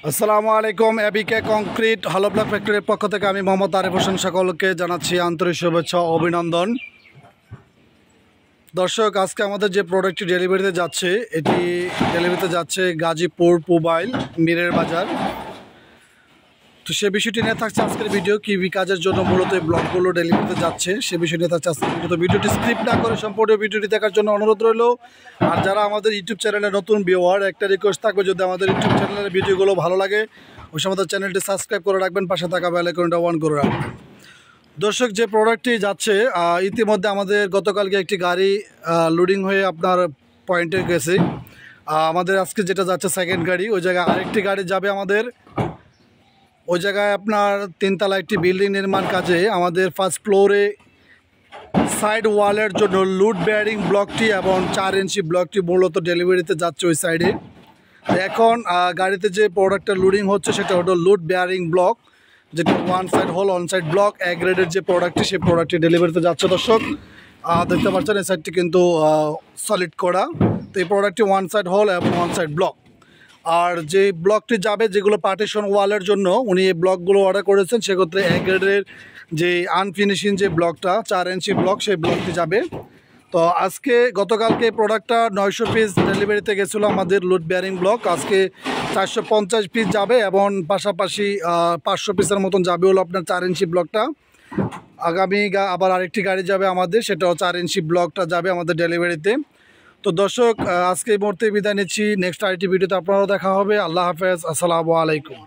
আসসালামু আলাইকুম। এবিকে কংক্রিট হলো ব্লক ফ্যাক্টরির পক্ষ থেকে আমি মোহাম্মদ আরিফ হোসেন সকলকে জানাচ্ছি আন্তরিক শুভেচ্ছা ও অভিনন্দন। দর্শক, আজকে আমাদের যে প্রোডাক্টটি ডেলিভারিতে যাচ্ছে, এটি ডেলিভারিতে যাচ্ছে গাজীপুর পুবাইল মিরের বাজার। তো সে বিষয়টি নিয়ে থাকছে আজকের ভিডিও। কী কাজের জন্য মূলত এই ব্লকগুলো ডেলিভারিতে যাচ্ছে সে বিষয় নিয়ে থাকছে আজকের ভিডিও। তো ভিডিওটি স্ক্রিপ্ট না করে সম্পূর্ণ ভিডিওটি দেখার জন্য অনুরোধ রইল। আর যারা আমাদের ইউটিউব চ্যানেলে নতুন ভিউয়ার, একটা রিকোয়েস্ট থাকবে, যদি আমাদের ইউটিউব চ্যানেলের ভিডিওগুলো ভালো লাগে ওই সময় আমাদের চ্যানেলটি সাবস্ক্রাইব করে রাখবেন, পাশে থাকা বেল আইকনটা অন করে রাখবেন। দর্শক, যে প্রোডাক্টটি যাচ্ছে, ইতিমধ্যে আমাদের গতকালকে একটি গাড়ি লোডিং হয়ে আপনার পয়েন্টে গেছে। আমাদের আজকে যেটা যাচ্ছে সেকেন্ড গাড়ি, ওই জায়গায় আরেকটি গাড়ি যাবে আমাদের। ওই জায়গায় আপনার তিনতলা একটি বিল্ডিং নির্মাণ কাজে আমাদের ফার্স্ট ফ্লোরে সাইড ওয়ালের জন্য লুড বেয়ারিং ব্লকটি এবং 4 ইঞ্চি ব্লকটি মূলত ডেলিভারিতে যাচ্ছে ওই সাইডে। এখন গাড়িতে যে প্রোডাক্টটা লোডিং হচ্ছে সেটা হলো লুড বেয়ারিং ব্লক, যেটা one side hole on side block A গ্রেডের যে প্রোডাক্টটি, সেই প্রোডাক্টটি ডেলিভারিতে যাচ্ছে। দর্শক দেখতে পাচ্ছেন এই সাইডটি কিন্তু সলিড করা। তো এই প্রোডাক্টটি ওয়ান সাইড হোল এবং ওয়ান সাইড ব্লক। আর যে ব্লকটি যাবে, যেগুলো পার্টিশন ওয়ালের জন্য উনি এই ব্লকগুলো অর্ডার করেছেন, সেক্ষেত্রে এ গ্রেডের যে আনফিনিশিং যে ব্লকটা 4 ইঞ্চি ব্লক, সেই ব্লকটি যাবে। তো আজকে গতকালকে এই প্রোডাক্টটা 900 পিস ডেলিভারিতে গেছিলো আমাদের লুড বেয়ারিং ব্লক। আজকে 450 পিস যাবে এবং পাশাপাশি 500 পিসের মতন যাবে হলো আপনার 4 ইঞ্চি ব্লকটা। আগামী আবার আরেকটি গাড়ি যাবে আমাদের, সেটাও 4 ইঞ্চি ব্লকটা যাবে আমাদের ডেলিভারিতে। তো দর্শক, আজকে এই মুহূর্তে বিদায় নিচ্ছি। নেক্সট আরেকটি ভিডিওতে আপনারাও দেখা হবে। আল্লাহ হাফেজ, আসসালামু আলাইকুম।